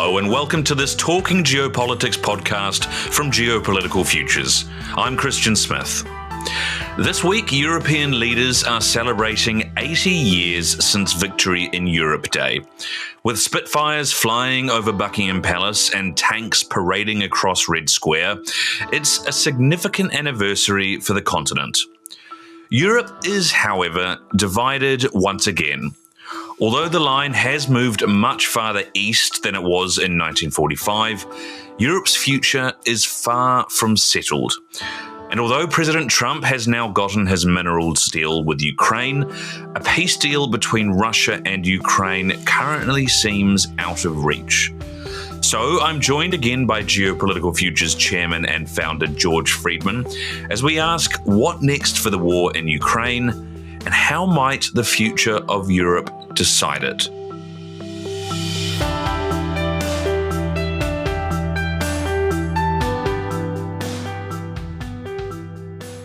Hello and welcome to this Talking Geopolitics podcast from Geopolitical Futures. I'm Christian Smith. This week, European leaders are celebrating 80 years since Victory in Europe Day. With Spitfires flying over Buckingham Palace and tanks parading across Red Square, it's a significant anniversary for the continent. Europe is, however, divided once again. Although the line has moved much farther east than it was in 1945, Europe's future is far from settled. And although President Trump has now gotten his minerals deal with Ukraine, a peace deal between Russia and Ukraine currently seems out of reach. So I'm joined again by Geopolitical Futures Chairman and founder George Friedman as we ask what next for the war in Ukraine and how might the future of Europe decide it.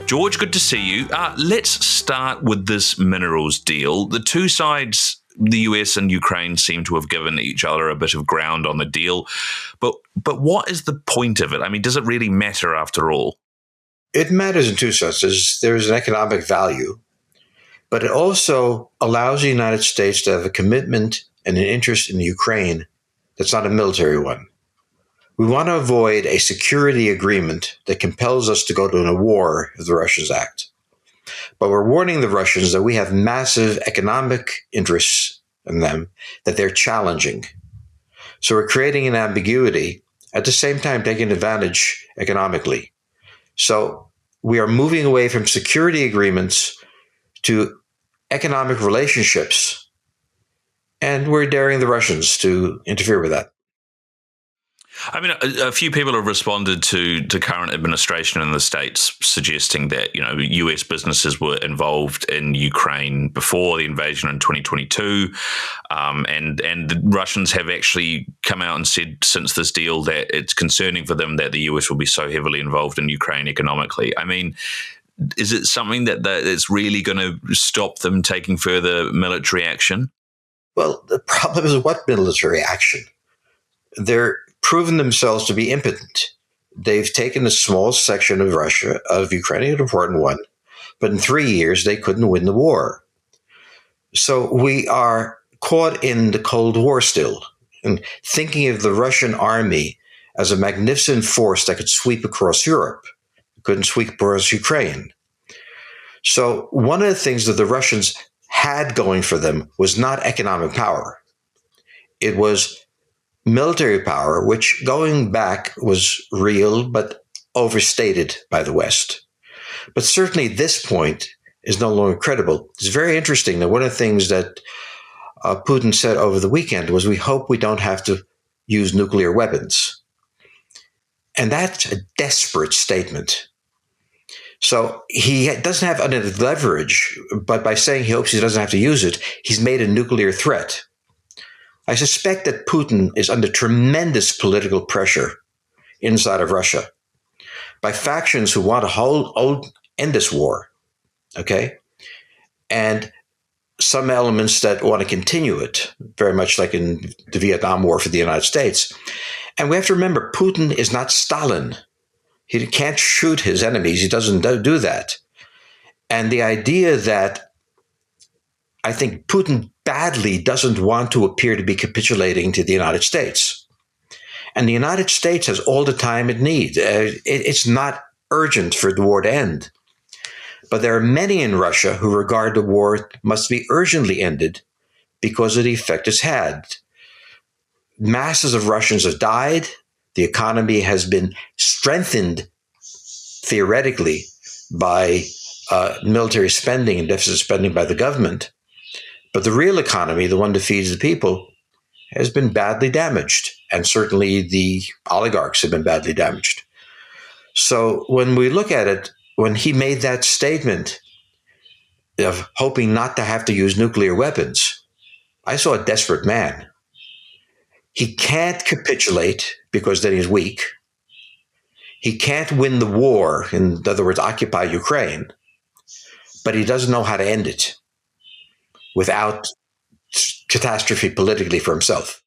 George, good to see you. Let's start with this minerals deal. The two sides, the US and Ukraine, seem to have given each other a bit of ground on the deal. But what is the point of it? I mean, does it really matter after all? It matters in two senses. There's an economic value, but it also allows the United States to have a commitment and an interest in Ukraine that's not a military one. We want to avoid a security agreement that compels us to go to a war if the Russians act. But we're warning the Russians that we have massive economic interests in them that they're challenging. So we're creating an ambiguity, at the same time taking advantage economically. So we are moving away from security agreements to economic relationships, and we're daring the Russians to interfere with that. I mean, a few people have responded to current administration in the States suggesting that, US businesses were involved in Ukraine before the invasion in 2022. And the Russians have actually come out and said since this deal that it's concerning for them that the US will be so heavily involved in Ukraine economically. I mean, is it something that's really going to stop them taking further military action? Well, the problem is what military action? They're proven themselves to be impotent. They've taken a small section of Ukraine, an important one, but in 3 years they couldn't win the war. So we are caught in the Cold War still, and thinking of the Russian army as a magnificent force that could sweep across Europe. It couldn't sweep across Ukraine. So one of the things that the Russians had going for them was not economic power. It was military power, which going back was real, but overstated by the West. But certainly this point is no longer credible. It's very interesting that one of the things that Putin said over the weekend was, we hope we don't have to use nuclear weapons. And that's a desperate statement. So he doesn't have any leverage, but by saying he hopes he doesn't have to use it, he's made a nuclear threat. I suspect that Putin is under tremendous political pressure inside of Russia by factions who want to end this war, okay? And some elements that want to continue it, very much like in the Vietnam War for the United States. And we have to remember, Putin is not Stalin. He can't shoot his enemies. He doesn't do that. And the idea that I think Putin badly doesn't want to appear to be capitulating to the United States. And the United States has all the time it needs. It's not urgent for the war to end. But there are many in Russia who regard the war must be urgently ended because of the effect it's had. Masses of Russians have died. The economy has been strengthened theoretically by military spending and deficit spending by the government. But the real economy, the one that feeds the people, has been badly damaged. And certainly the oligarchs have been badly damaged. So when we look at it, when he made that statement of hoping not to have to use nuclear weapons, I saw a desperate man. He can't capitulate because then he's weak. He can't win the war, in other words, occupy Ukraine, but he doesn't know how to end it without catastrophe politically for himself.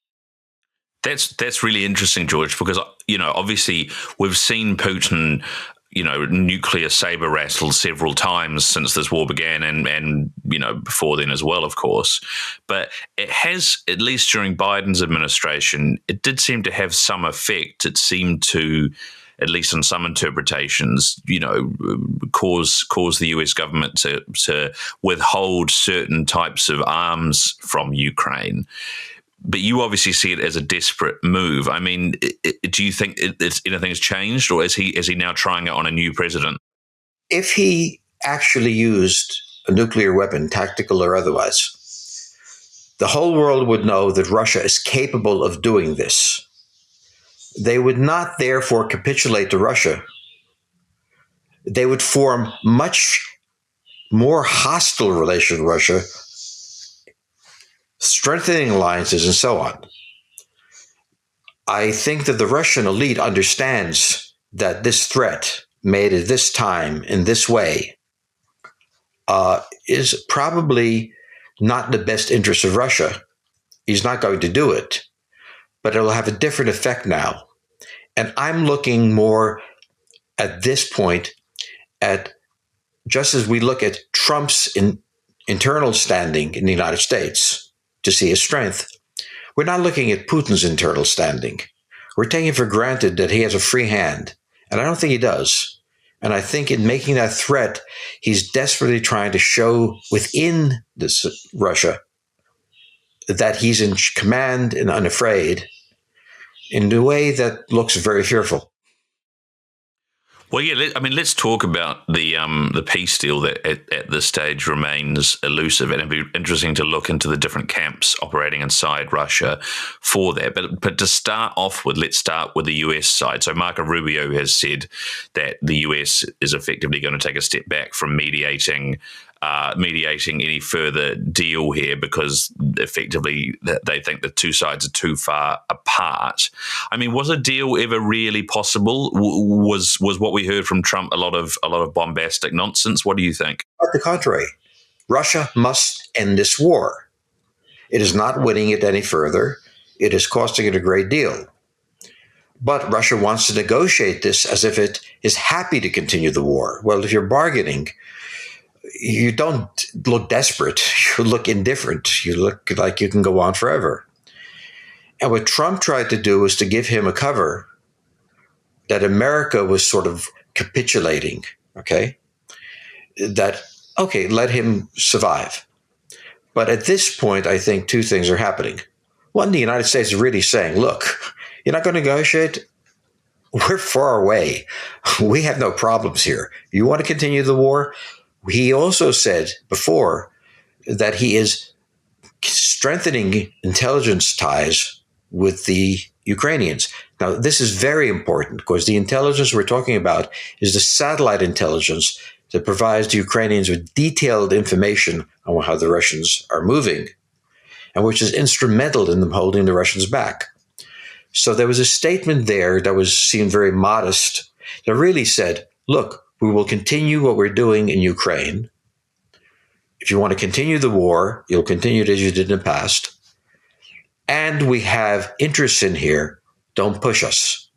That's really interesting, George, because, obviously we've seen Putin, nuclear saber rattled several times since this war began and before then as well, of course. But it has, at least during Biden's administration, it did seem to have some effect. It seemed to, at least in some interpretations, cause the US government to withhold certain types of arms from Ukraine. But you obviously see it as a desperate move. I mean, do you think anything's changed, or is he now trying it on a new president? If he actually used a nuclear weapon, tactical or otherwise, the whole world would know that Russia is capable of doing this. They would not therefore capitulate to Russia. They would form much more hostile relations with Russia, strengthening alliances and so on. I think that the Russian elite understands that this threat made at this time in this way is probably not in the best interest of Russia. He's not going to do it, but it'll have a different effect now. And I'm looking more at this point at, just as we look at Trump's internal standing in the United States to see his strength, we're not looking at Putin's internal standing. We're taking for granted that he has a free hand, and I don't think he does. And I think in making that threat, he's desperately trying to show within this Russia that he's in command and unafraid in a way that looks very fearful. Well, yeah. Let's talk about the peace deal that at this stage remains elusive, and it'd be interesting to look into the different camps operating inside Russia for that. But to start off with, let's start with the US side. So Marco Rubio has said that the US is effectively going to take a step back from mediating any further deal here, because effectively they think the two sides are too far apart. I mean, was a deal ever really possible? Was what we heard from Trump a lot of bombastic nonsense? What do you think? On the contrary, Russia must end this war. It is not winning it any further. It is costing it a great deal. But Russia wants to negotiate this as if it is happy to continue the war. Well, if you're bargaining, you don't look desperate. You look indifferent. You look like you can go on forever. And what Trump tried to do was to give him a cover that America was sort of capitulating, okay? Let him survive. But at this point, I think two things are happening. One, the United States is really saying, look, you're not going to negotiate? We're far away. We have no problems here. You want to continue the war? He also said before that he is strengthening intelligence ties with the Ukrainians. Now, this is very important because the intelligence we're talking about is the satellite intelligence that provides the Ukrainians with detailed information on how the Russians are moving, and which is instrumental in them holding the Russians back. So there was a statement there that seemed very modest that really said, look, we will continue what we're doing in Ukraine. If you want to continue the war, you'll continue it as you did in the past. And we have interests in here. Don't push us.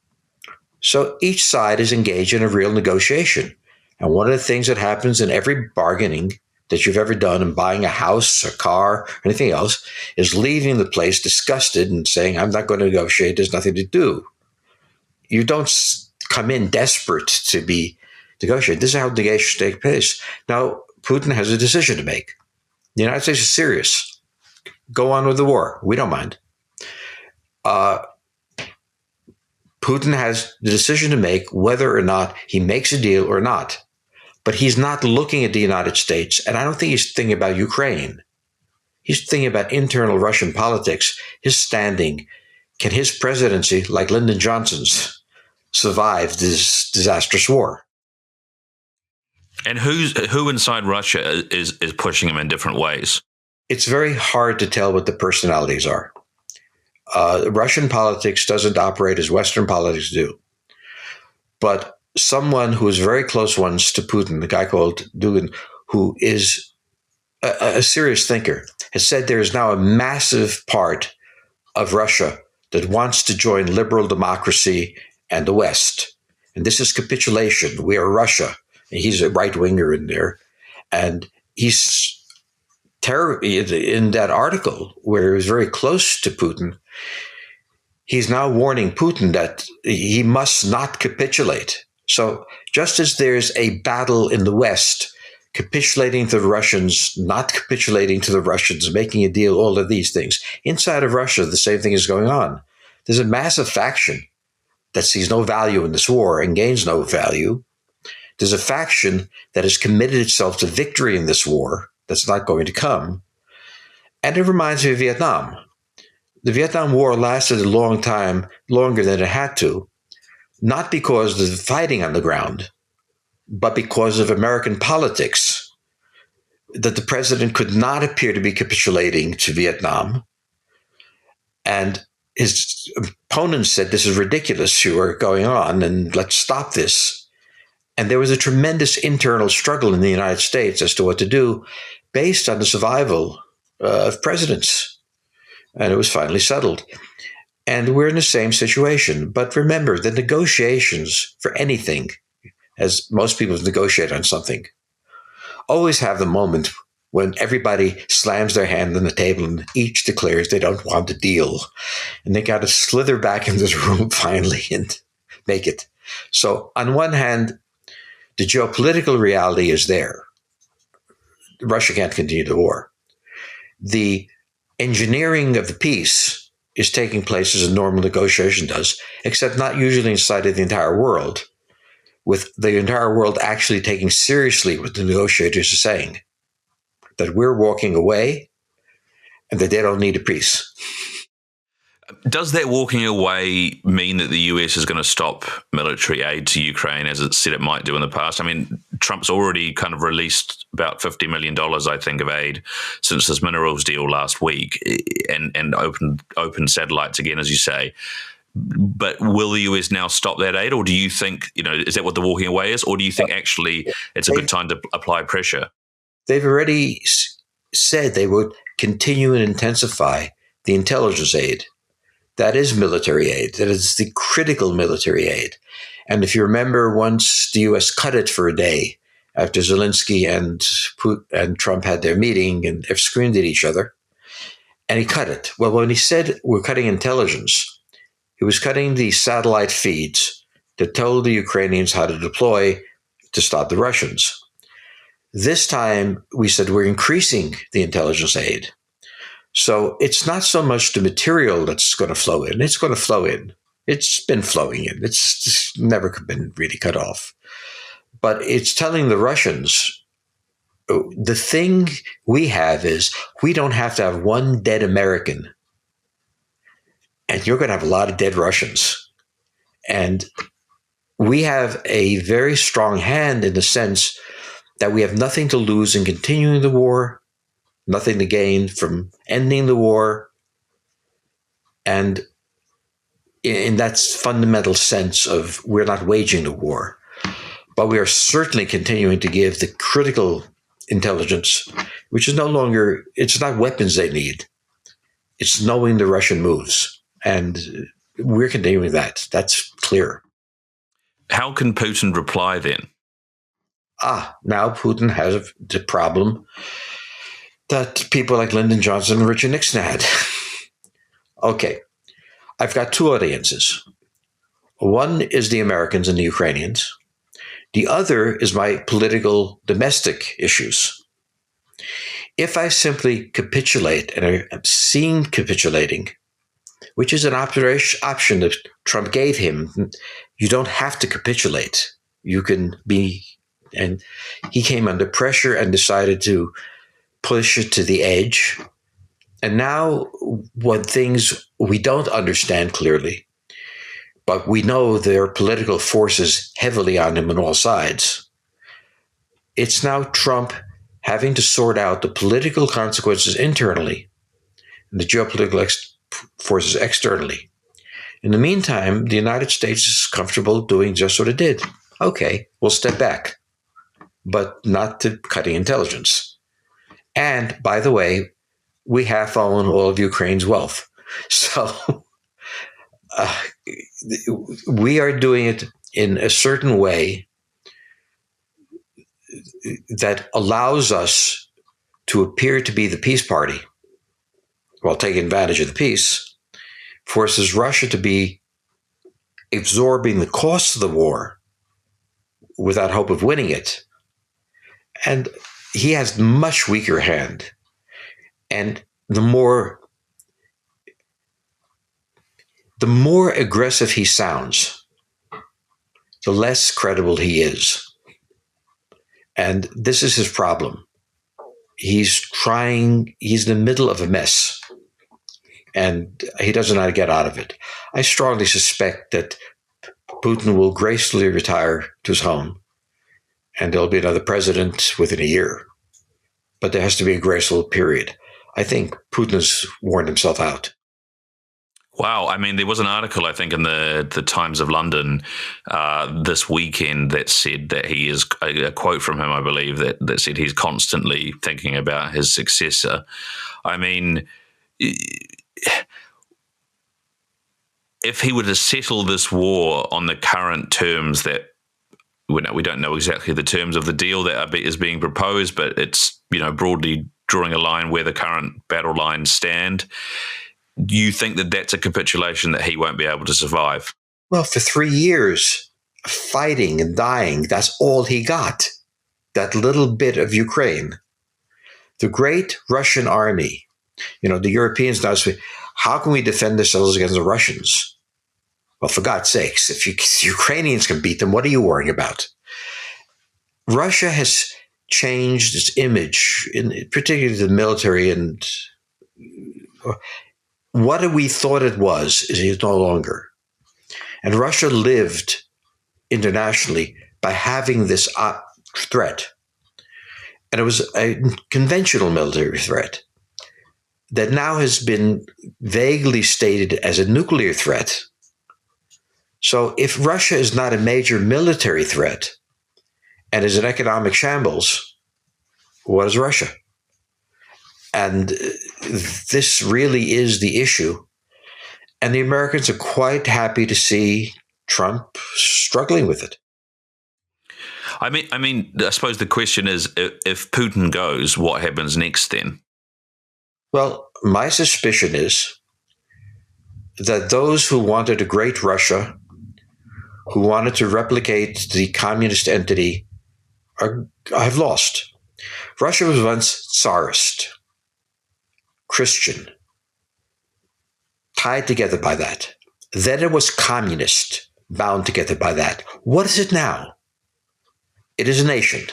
So each side is engaged in a real negotiation. And one of the things that happens in every bargaining that you've ever done in buying a house, a car, or anything else, is leaving the place disgusted and saying, I'm not going to negotiate. There's nothing to do. You don't come in desperate to be negotiate. This is how negotiations take place. Now, Putin has a decision to make. The United States is serious. Go on with the war. We don't mind. Putin has the decision to make whether or not he makes a deal or not. But he's not looking at the United States, and I don't think he's thinking about Ukraine. He's thinking about internal Russian politics, his standing. Can his presidency, like Lyndon Johnson's, survive this disastrous war? And who inside Russia is pushing him in different ways? It's very hard to tell what the personalities are. Russian politics doesn't operate as Western politics do. But someone who is very close once to Putin, a guy called Dugin, who is a serious thinker, has said there is now a massive part of Russia that wants to join liberal democracy and the West. And this is capitulation. We are Russia. And he's a right-winger in there. And he's in that article where he was very close to Putin, he's now warning Putin that he must not capitulate. So just as there's a battle in the West, capitulating to the Russians, not capitulating to the Russians, making a deal, all of these things, inside of Russia, the same thing is going on. There's a massive faction that sees no value in this war and gains no value. There's a faction that has committed itself to victory in this war that's not going to come. And it reminds me of Vietnam. The Vietnam War lasted a long time, longer than it had to, not because of the fighting on the ground, but because of American politics, that the president could not appear to be capitulating to Vietnam. And his opponents said, this is ridiculous, you are going on, and let's stop this. And there was a tremendous internal struggle in the United States as to what to do based on the survival of presidents. And it was finally settled. And we're in the same situation. But remember, the negotiations for anything, as most people negotiate on something, always have the moment when everybody slams their hand on the table and each declares they don't want a deal. And they got to slither back into the room finally and make it. So on one hand, the geopolitical reality is there. Russia can't continue the war. The engineering of the peace is taking place as a normal negotiation does, except not usually inside of the entire world, with the entire world actually taking seriously what the negotiators are saying, that we're walking away and that they don't need a peace. Does that walking away mean that the US is going to stop military aid to Ukraine as it said it might do in the past? I mean, Trump's already kind of released about $50 million, I think, of aid since this minerals deal last week and opened satellites again, as you say. But will the US now stop that aid? Or do you think, is that what the walking away is? Or do you think actually it's a good time to apply pressure? They've already said they would continue and intensify the intelligence aid. That is military aid. That is the critical military aid. And if you remember, once the U.S. cut it for a day after Zelensky and Trump had their meeting and they've screamed at each other, and he cut it. Well, when he said we're cutting intelligence, he was cutting the satellite feeds that told the Ukrainians how to deploy to stop the Russians. This time, we said we're increasing the intelligence aid. So it's not so much the material that's going to flow in. It's going to flow in. It's been flowing in. It's just never been really cut off. But it's telling the Russians, the thing we have is we don't have to have one dead American. And you're going to have a lot of dead Russians. And we have a very strong hand in the sense that we have nothing to lose in continuing the war, nothing to gain from ending the war. And in that fundamental sense of we're not waging the war, but we are certainly continuing to give the critical intelligence, which is no longer, it's not weapons they need. It's knowing the Russian moves. And we're continuing that. That's clear. How can Putin reply then? Now Putin has the problem that people like Lyndon Johnson and Richard Nixon had. Okay, I've got two audiences. One is the Americans and the Ukrainians. The other is my political domestic issues. If I simply capitulate, and I'm seen capitulating, which is an option that Trump gave him, you don't have to capitulate. You can be, and he came under pressure and decided to push it to the edge. And now what things we don't understand clearly, but we know there are political forces heavily on him on all sides. It's now Trump having to sort out the political consequences internally and the geopolitical forces externally. In the meantime, the United States is comfortable doing just what it did. Okay, we'll step back, but not to cutting intelligence. And by the way, we half own all of Ukraine's wealth. So we are doing it in a certain way that allows us to appear to be the peace party while taking advantage of the peace, forces Russia to be absorbing the costs of the war without hope of winning it. And he has much weaker hand. And the more aggressive he sounds, the less credible he is. And this is his problem. He's in the middle of a mess, and he doesn't know how to get out of it. I strongly suspect that Putin will gracefully retire to his home, and there'll be another president within a year. But there has to be a graceful period. I think Putin has worn himself out. Wow. I mean, there was an article, I think, in the Times of London this weekend that said that he is, a quote from him, I believe, that said he's constantly thinking about his successor. I mean, if he were to settle this war on the current terms that we don't know exactly the terms of the deal that is being proposed, but it's, broadly drawing a line where the current battle lines stand. Do you think that that's a capitulation that he won't be able to survive? Well, for 3 years, fighting and dying, that's all he got. That little bit of Ukraine. The great Russian army, the Europeans now say, how can we defend ourselves against the Russians? Well, for God's sakes, if Ukrainians can beat them, what are you worrying about? Russia has changed its image, particularly the military, and what we thought it was is no longer. And Russia lived internationally by having this threat. And it was a conventional military threat that now has been vaguely stated as a nuclear threat. So if Russia is not a major military threat and is an economic shambles, what is Russia? And this really is the issue. And the Americans are quite happy to see Trump struggling with it. I mean, I suppose the question is, if Putin goes, what happens next then? Well, my suspicion is that those who wanted a great Russia, who wanted to replicate the communist entity, have lost. Russia was once Tsarist, Christian, tied together by that. Then it was communist, bound together by that. What is it now? It is a nation.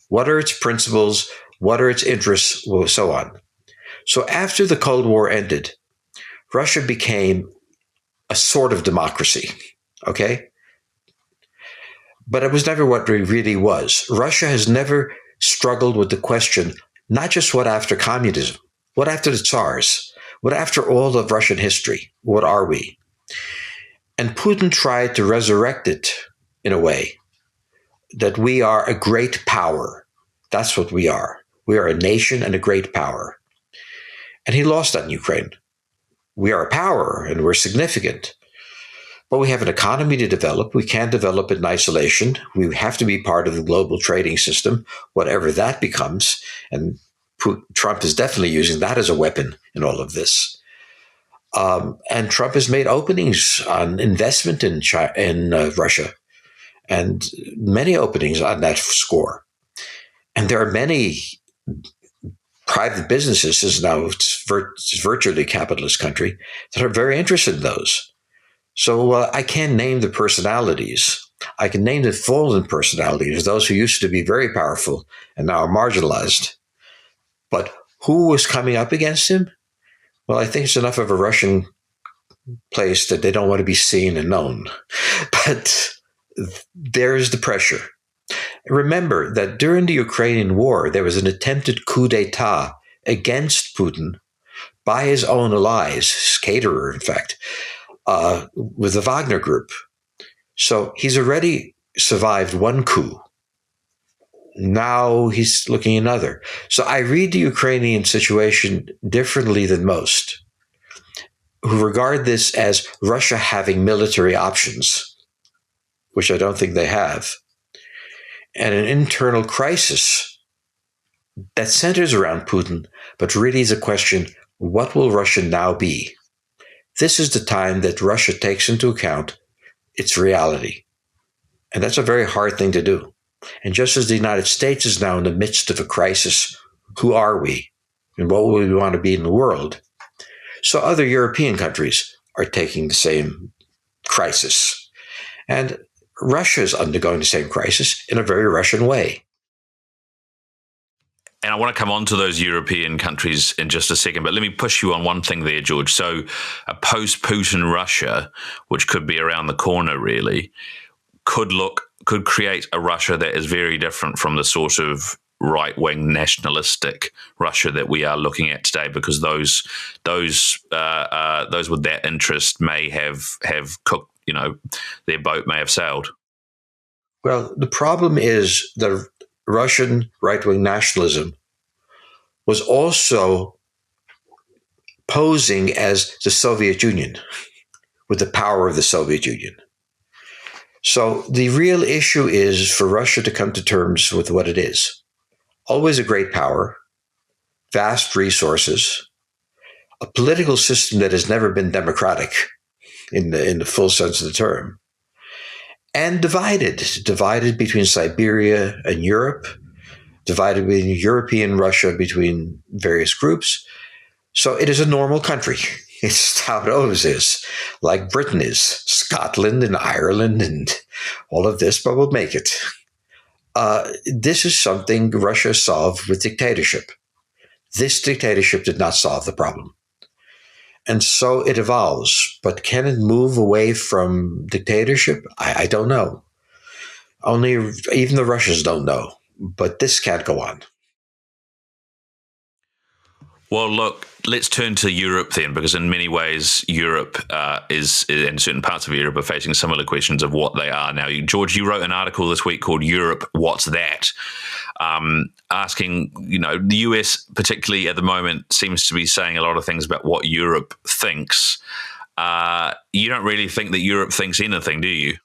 What are its principles? What are its interests? Well, so on. So after the Cold War ended, Russia became a sort of democracy, okay? But it was never what it really was. Russia has never struggled with the question, not just what after communism, what after the Tsars, what after all of Russian history, what are we? And Putin tried to resurrect it in a way that we are a great power. That's what we are. We are a nation and a great power. And he lost that in Ukraine. We are a power and we're significant. But we have an economy to develop. We can't develop it in isolation. We have to be part of the global trading system, whatever that becomes. And Trump is definitely using that as a weapon in all of this. And Trump has made openings on investment in Russia, and many openings on that score. And there are many private businesses, as now it's virtually a capitalist country, that are very interested in those. So I can't name the personalities. I can name the fallen personalities, those who used to be very powerful and now are marginalized. But who was coming up against him? Well, I think it's enough of a Russian place that they don't want to be seen and known. But there's the pressure. Remember that during the Ukrainian war, there was an attempted coup d'etat against Putin by his own allies, caterer, in fact, with the Wagner Group. So he's already survived one coup. Now he's looking at another. So I read the Ukrainian situation differently than most. who regard this as Russia having military options, which I don't think they have, and an internal crisis that centers around Putin, but really is a question, what will Russia now be? This is the time that Russia takes into account its reality. And that's a very hard thing to do. And just as the United States is now in the midst of a crisis, who are we? And what will we want to be in the world? So other European countries are taking the same crisis. And Russia is undergoing the same crisis in a very Russian way. And I want to come on to those European countries in just a second, but let me push you on one thing there, George. So a post-Putin Russia, which could be around the corner really, could create a Russia that is very different from the sort of right-wing nationalistic Russia that we are looking at today, because those with that interest may have cooked, their boat may have sailed. Well, the problem is the Russian right-wing nationalism was also posing as the Soviet Union, with the power of the Soviet Union. So the real issue is for Russia to come to terms with what it is. Always a great power, vast resources, a political system that has never been democratic in the full sense of the term, and divided between Siberia and Europe, divided between European Russia, between various groups. So it is a normal country. It's how it always is, like Britain is, Scotland and Ireland and all of this, but we'll make it. This is something Russia solved with dictatorship. This dictatorship did not solve the problem. And so it evolves. But can it move away from dictatorship? I don't know. Even the Russians don't know. But this can't go on. Well, look, let's turn to Europe then, because in many ways, Europe and certain parts of Europe are facing similar questions of what they are now. George, you wrote an article this week called "Europe, What's That?" Asking, the US particularly at the moment seems to be saying a lot of things about what Europe thinks. You don't really think that Europe thinks anything, do you?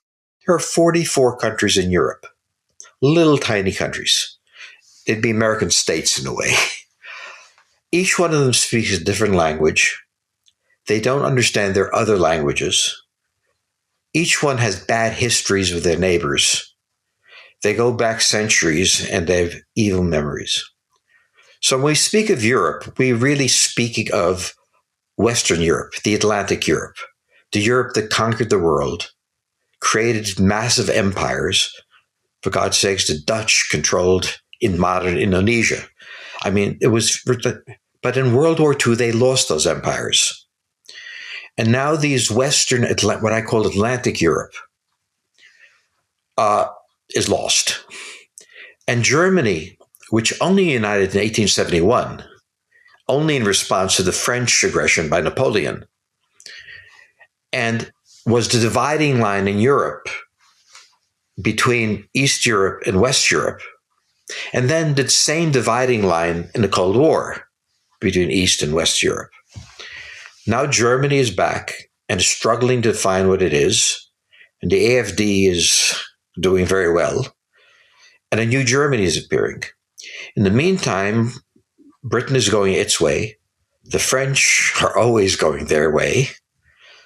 There are 44 countries in Europe, little tiny countries. They'd be American states in a way. Each one of them speaks a different language. They don't understand their other languages. Each one has bad histories with their neighbors. They go back centuries and they have evil memories. So when we speak of Europe, we really speak of Western Europe, the Atlantic Europe, the Europe that conquered the world, created massive empires. For God's sakes, the Dutch controlled in modern Indonesia. I mean, but in World War II, they lost those empires. And now these Western, what I call Atlantic Europe, is lost. And Germany, which only united in 1871, only in response to the French aggression by Napoleon, and was the dividing line in Europe between East Europe and West Europe, and then the same dividing line in the Cold War between East and West Europe. Now Germany is back and is struggling to find what it is, and the AfD is doing very well, and a new Germany is appearing. In the meantime, Britain is going its way. The French are always going their way.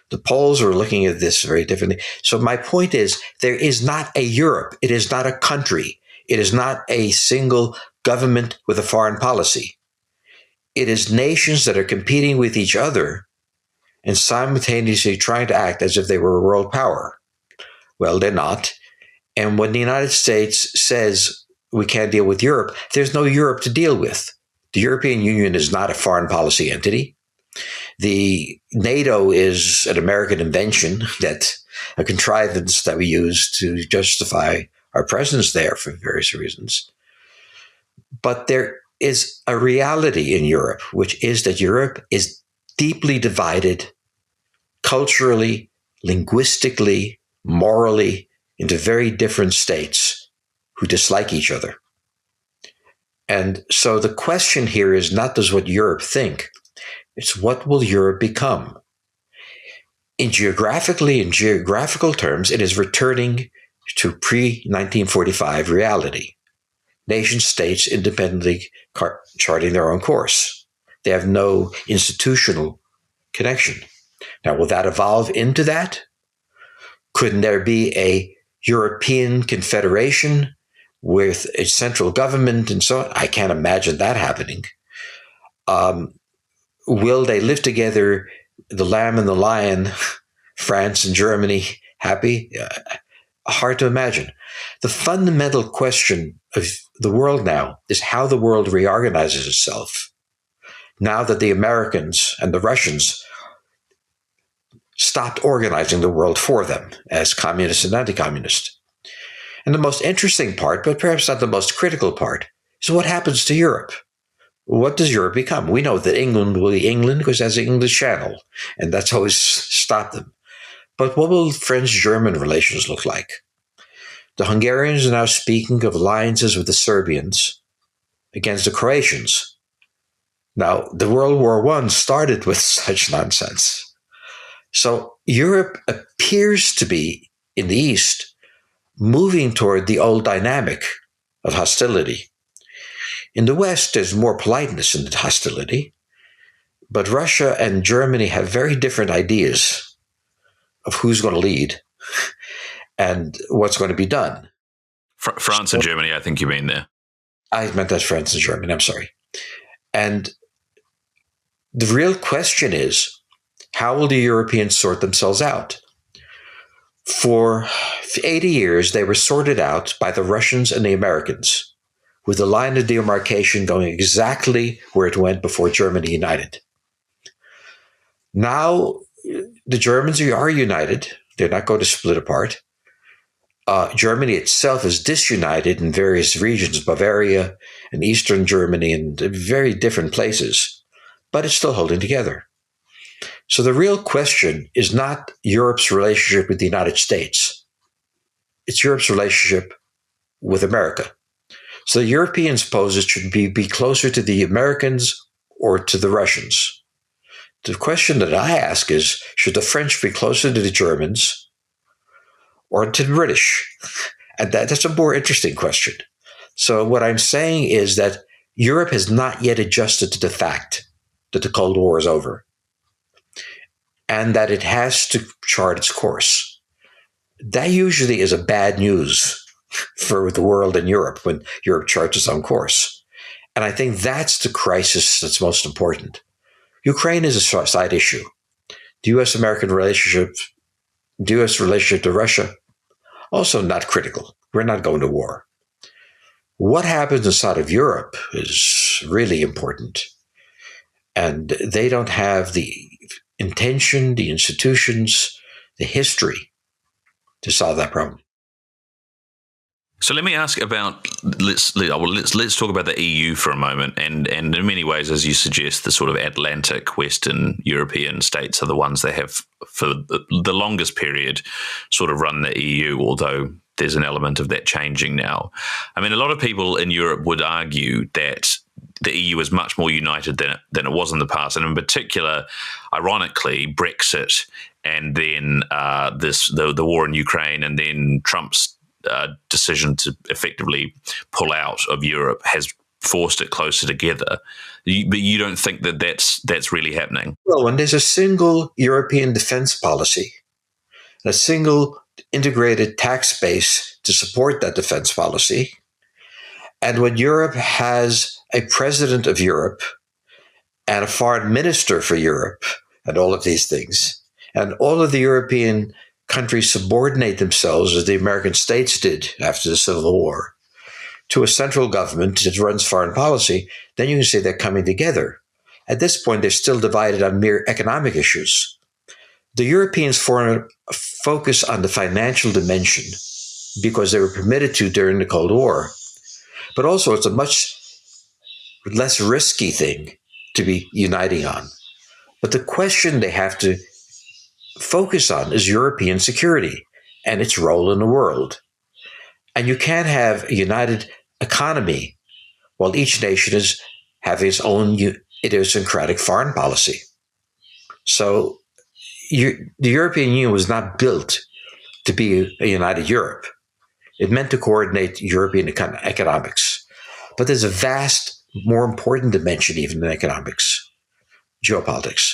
The Poles are looking at this very differently. So my point is, there is not a Europe. It is not a country. It is not a single government with a foreign policy. It is nations that are competing with each other and simultaneously trying to act as if they were a world power. Well, they're not. And when the United States says we can't deal with Europe, there's no Europe to deal with. The European Union is not a foreign policy entity. The NATO is an American invention, a contrivance that we use to justify our presence there for various reasons. But there is a reality in Europe, which is that Europe is deeply divided culturally, linguistically, morally, into very different states who dislike each other. And so the question here is not does what Europe think, it's what will Europe become? in geographical terms, it is returning to pre-1945 reality. Nation states independently charting their own course. They have no institutional connection. Now, will that evolve into that? Couldn't there be a European confederation with a central government and so on? I can't imagine that happening. Will they live together, the lamb and the lion, France and Germany, happy? Hard to imagine. The fundamental question of the world now is how the world reorganizes itself now that the Americans and the Russians stopped organizing the world for them as communists and anti-communists. And the most interesting part, but perhaps not the most critical part, is what happens to Europe. What does Europe become? We know that England will be England because it has an English channel, and that's always stopped them. But what will French-German relations look like? The Hungarians are now speaking of alliances with the Serbians against the Croatians. Now, the World War I started with such nonsense. So Europe appears to be, in the East, moving toward the old dynamic of hostility. In the West, there's more politeness in the hostility, but Russia and Germany have very different ideas of who's going to lead and what's going to be done. France and Germany, I think you mean there. I meant that France and Germany, I'm sorry. And the real question is, how will the Europeans sort themselves out? For 80 years, they were sorted out by the Russians and the Americans, with the line of demarcation going exactly where it went before Germany united. Now, the Germans are united. They're not going to split apart. Germany itself is disunited in various regions, Bavaria and Eastern Germany, and very different places, but it's still holding together. So the real question is not Europe's relationship with the United States. It's Europe's relationship with America. So the Europeans pose it should be closer to the Americans or to the Russians. The question that I ask is, should the French be closer to the Germans or to the British? And that's a more interesting question. So what I'm saying is that Europe has not yet adjusted to the fact that the Cold War is over and that it has to chart its course. That usually is a bad news for the world and Europe when Europe charts its own course. And I think that's the crisis that's most important. Ukraine is a side issue. The U.S.-American relationship, the U.S. relationship to Russia, also not critical. We're not going to war. What happens inside of Europe is really important. And they don't have the intention, the institutions, the history to solve that problem. So let me ask about let's talk about the EU for a moment, and in many ways, as you suggest, the sort of Atlantic Western European states are the ones that have, for the longest period, sort of run the EU. Although there's an element of that changing now. I mean, a lot of people in Europe would argue that the EU is much more united than it was in the past, and in particular, ironically, Brexit, and then the war in Ukraine, and then Trump's decision to effectively pull out of Europe has forced it closer together. But you don't think that that's really happening? Well, when there's a single European defense policy, a single integrated tax base to support that defense policy, and when Europe has a president of Europe and a foreign minister for Europe and all of these things, and all of the European countries subordinate themselves, as the American states did after the Civil War, to a central government that runs foreign policy, then you can say they're coming together. At this point, they're still divided on mere economic issues. The Europeans focus on the financial dimension because they were permitted to during the Cold War. But also, it's a much less risky thing to be uniting on. But the question they have to focus on is European security and its role in the world. And you can't have a united economy while each nation is having its own idiosyncratic foreign policy. So the European Union was not built to be a united Europe. It meant to coordinate European economics. But there's a vast, more important dimension even than economics, geopolitics.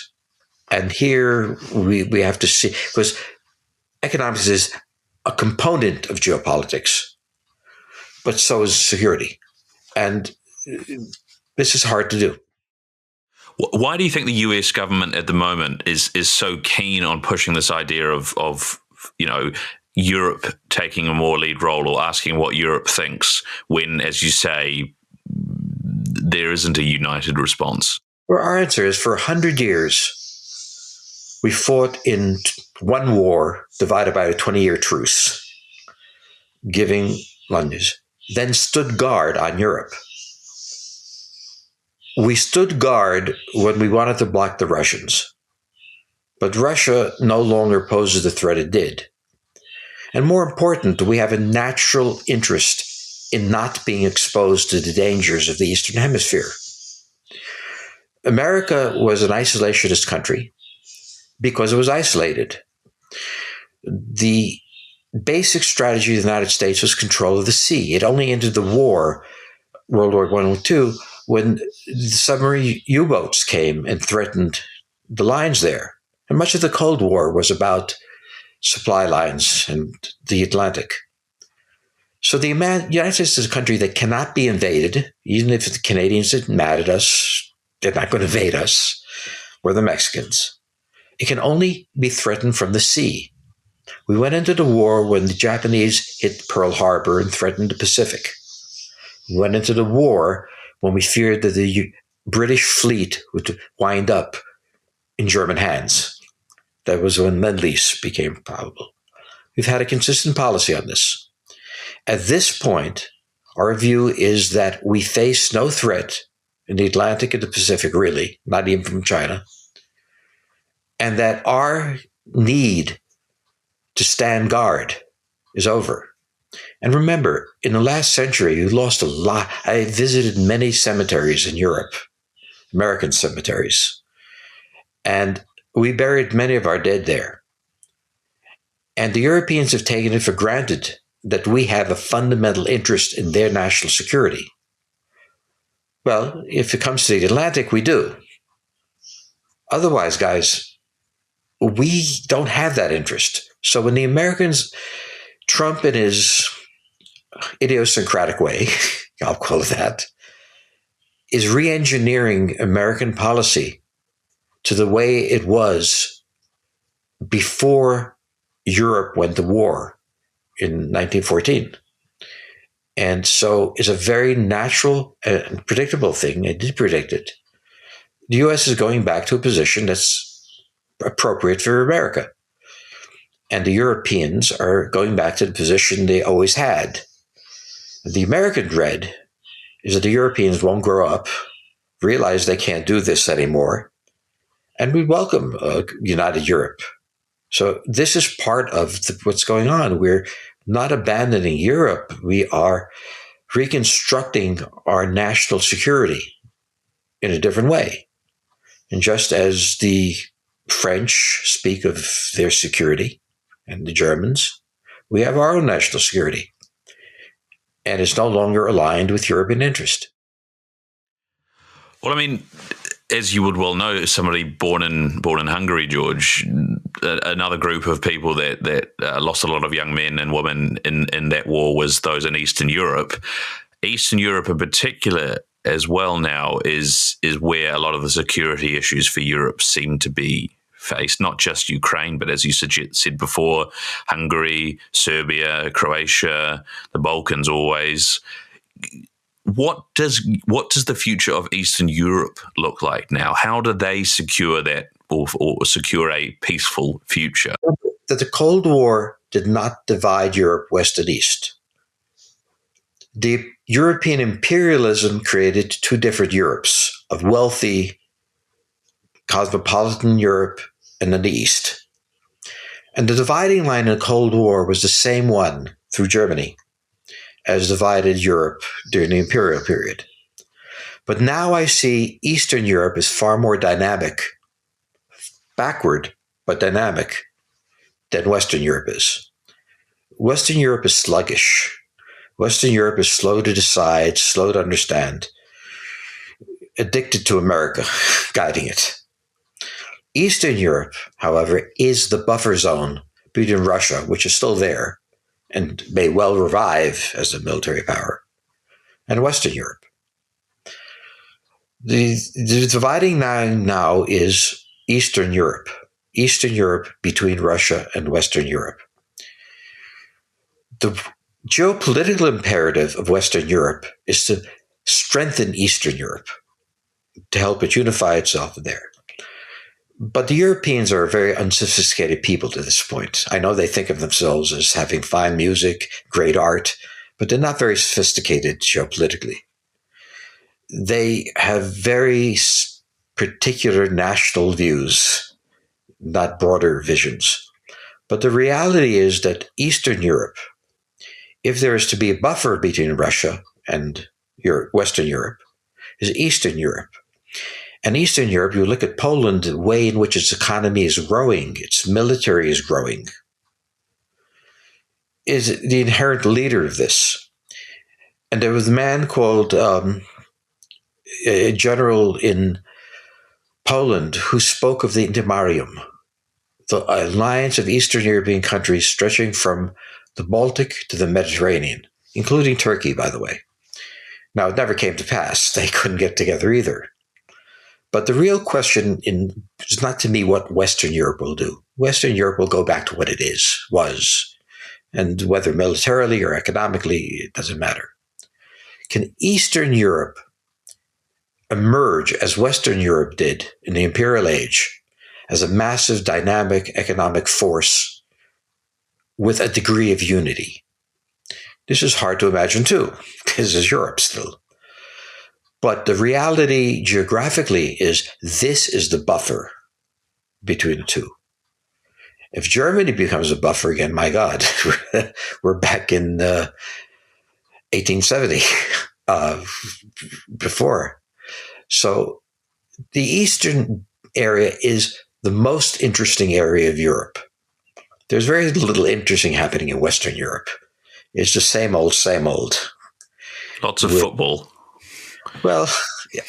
And here we have to see, because economics is a component of geopolitics, but so is security. And this is hard to do. Why do you think the US government at the moment is so keen on pushing this idea of Europe taking a more lead role or asking what Europe thinks when, as you say, there isn't a united response? Well, our answer is for 100 years, we fought in one war divided by a 20-year truce, giving lunges, then stood guard on Europe. We stood guard when we wanted to block the Russians, but Russia no longer poses the threat it did. And more important, we have a natural interest in not being exposed to the dangers of the Eastern Hemisphere. America was an isolationist country because it was isolated. The basic strategy of the United States was control of the sea. It only entered the war, World War I and II, when the submarine U-boats came and threatened the lines there. And much of the Cold War was about supply lines and the Atlantic. So the United States is a country that cannot be invaded, even if the Canadians are mad at us. They're not going to invade us, or the Mexicans. It can only be threatened from the sea. We went into the war when the Japanese hit Pearl Harbor and threatened the Pacific. We went into the war when we feared that the British fleet would wind up in German hands. That was when Lend-Lease became probable. We've had a consistent policy on this. At this point, our view is that we face no threat in the Atlantic and the Pacific, really, not even from China, and that our need to stand guard is over. And remember, in the last century, you lost a lot. I visited many cemeteries in Europe, American cemeteries, and we buried many of our dead there. And the Europeans have taken it for granted that we have a fundamental interest in their national security. Well, if it comes to the Atlantic, we do. Otherwise, guys, we don't have that interest. So when the Americans, Trump in his idiosyncratic way, I'll call it that, is re-engineering American policy to the way it was before Europe went to war in 1914. And so it's a very natural and predictable thing. It did predict it. The U.S. is going back to a position that's appropriate for America. And the Europeans are going back to the position they always had. The American dread is that the Europeans won't grow up, realize they can't do this anymore, and we welcome a united Europe. So this is part of what's going on. We're not abandoning Europe. We are reconstructing our national security in a different way. And just as the French speak of their security and the Germans, we have our own national security. And it's no longer aligned with European interest. Well, I mean, as you would well know, somebody born in Hungary, George, another group of people that lost a lot of young men and women in that war was those in Eastern Europe. Eastern Europe in particular as well now is where a lot of the security issues for Europe seem to be faced, not just Ukraine, but as you said before, Hungary, Serbia, Croatia, the Balkans always. What does the future of Eastern Europe look like now? How do they secure that or secure a peaceful future? That the Cold War did not divide Europe west and east. The European imperialism created two different Europes, of wealthy, cosmopolitan Europe and then the East. And the dividing line in the Cold War was the same one through Germany as divided Europe during the imperial period. But now I see Eastern Europe is far more dynamic, backward, but dynamic than Western Europe is. Western Europe is sluggish. Western Europe is slow to decide, slow to understand, addicted to America guiding it. Eastern Europe, however, is the buffer zone between Russia, which is still there and may well revive as a military power, and Western Europe. The dividing line now is Eastern Europe between Russia and Western Europe. The geopolitical imperative of Western Europe is to strengthen Eastern Europe, to help it unify itself there. But the Europeans are a very unsophisticated people to this point. I know they think of themselves as having fine music, great art, but they're not very sophisticated geopolitically. They have very particular national views, not broader visions. But the reality is that Eastern Europe, if there is to be a buffer between Russia and Western Europe, is Eastern Europe. And Eastern Europe, you look at Poland, the way in which its economy is growing, its military is growing, is the inherent leader of this. And there was a man called a general in Poland who spoke of the Intermarium, the alliance of Eastern European countries stretching from the Baltic to the Mediterranean, including Turkey, by the way. Now, it never came to pass. They couldn't get together either. But the real question is not to me what Western Europe will do. Western Europe will go back to what it was. And whether militarily or economically, it doesn't matter. Can Eastern Europe emerge as Western Europe did in the Imperial Age, as a massive dynamic economic force with a degree of unity? This is hard to imagine too. This is Europe still. But the reality geographically is this is the buffer between the two. If Germany becomes a buffer again, my God, we're back in 1870 before. So the Eastern area is the most interesting area of Europe. There's very little interesting happening in Western Europe. It's the same old, same old. Lots of football. Well,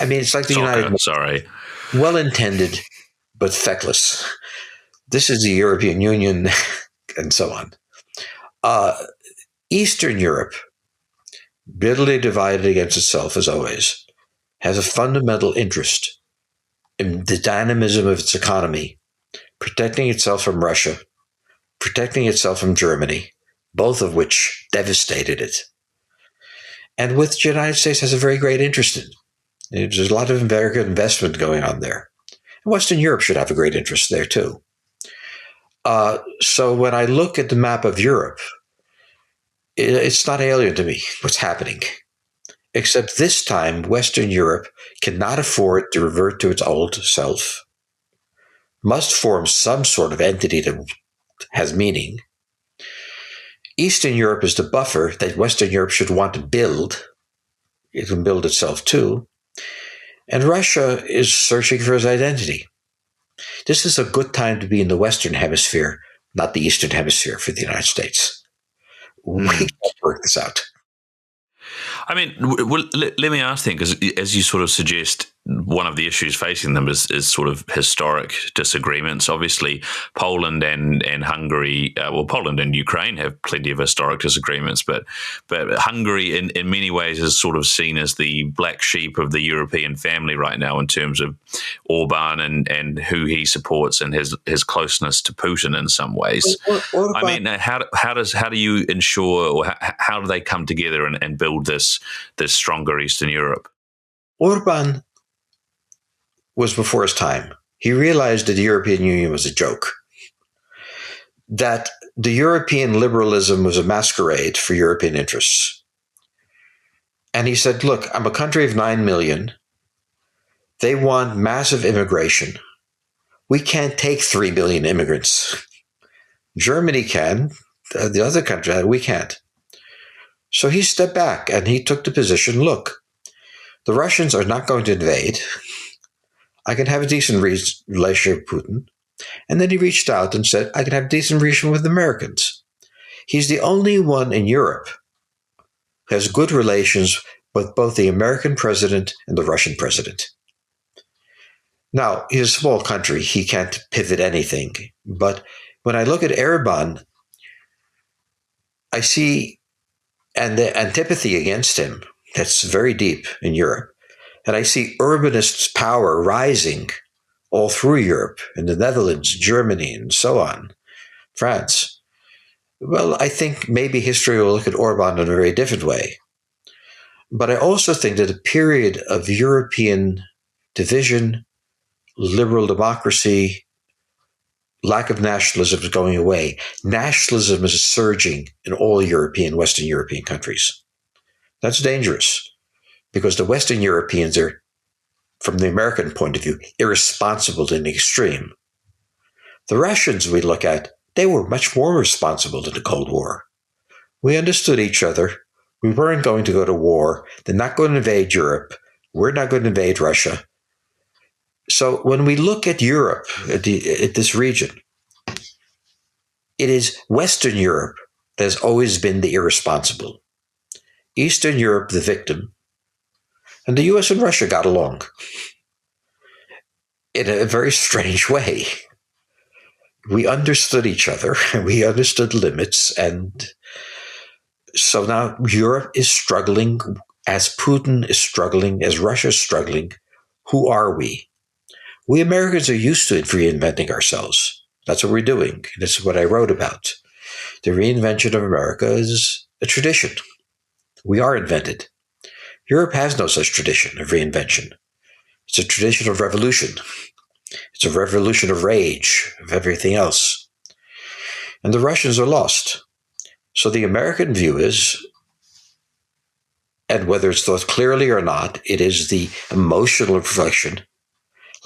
I mean, it's like the Soccer, United sorry. Well-intended, but feckless. This is the European Union, and so on. Eastern Europe, bitterly divided against itself as always, has a fundamental interest in the dynamism of its economy, protecting itself from Russia, protecting itself from Germany, both of which devastated it. And which the United States has a very great interest in. There's a lot of American investment going on there. And Western Europe should have a great interest there too. So when I look at the map of Europe, it's not alien to me what's happening. Except this time, Western Europe cannot afford to revert to its old self, must form some sort of entity that has meaning. Eastern Europe is the buffer that Western Europe should want to build. It can build itself too. And Russia is searching for its identity. This is a good time to be in the Western Hemisphere, not the Eastern Hemisphere for the United States. We can work this out. I mean, well, let me ask then, because as you sort of suggest, one of the issues facing them is sort of historic disagreements. Obviously, Poland and Hungary, Poland and Ukraine have plenty of historic disagreements, but Hungary in many ways is sort of seen as the black sheep of the European family right now in terms of Orban and who he supports and his closeness to Putin in some ways. I mean, how do you ensure, or how do they come together and build this stronger Eastern Europe? Orban was before his time. He realized that the European Union was a joke, that the European liberalism was a masquerade for European interests. And he said, look, I'm a country of 9 million. They want massive immigration. We can't take 3 million immigrants. Germany can. The other country, we can't. So he stepped back and he took the position, look, the Russians are not going to invade. I can have a decent relationship with Putin, And then he reached out and said, I can have decent relations with Americans. He's the only one in Europe who has good relations with both the American president and the Russian president. Now, he's a small country. He can't pivot anything. But when I look at Erdogan, I see the antipathy against him that's very deep in Europe. And I see urbanist power rising all through Europe, in the Netherlands, Germany, and so on, France. Well, I think maybe history will look at Orban in a very different way. But I also think that a period of European division, liberal democracy, lack of nationalism is going away. Nationalism is surging in all Western European countries. That's dangerous because the Western Europeans are, from the American point of view, irresponsible to the extreme. The Russians we look at, they were much more responsible in the Cold War. We understood each other. We weren't going to go to war. They're not going to invade Europe. We're not going to invade Russia. So when we look at Europe, at this region, it is Western Europe that has always been the irresponsible. Eastern Europe, the victim. And the US and Russia got along in a very strange way. We understood each other, and we understood limits. And so now Europe is struggling, as Putin is struggling, as Russia is struggling. Who are we? We Americans are used to reinventing ourselves. That's what we're doing. This is what I wrote about. The reinvention of America is a tradition. We are invented. Europe has no such tradition of reinvention. It's a tradition of revolution. It's a revolution of rage, of everything else. And the Russians are lost. So the American view is, and whether it's thought clearly or not, it is the emotional reflection.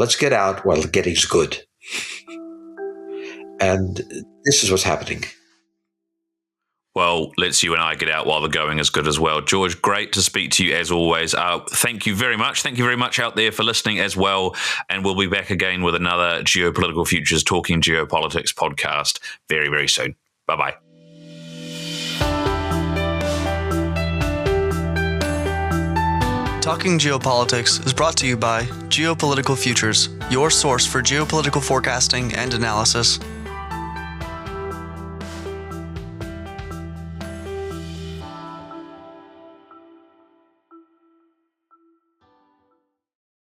Let's get out while getting's good. And this is what's happening. Well, let's you and I get out while the going is good as well. George, great to speak to you as always. Thank you very much. Thank you very much out there for listening as well. And we'll be back again with another Geopolitical Futures Talking Geopolitics podcast very, very soon. Bye-bye. Talking Geopolitics is brought to you by Geopolitical Futures, your source for geopolitical forecasting and analysis.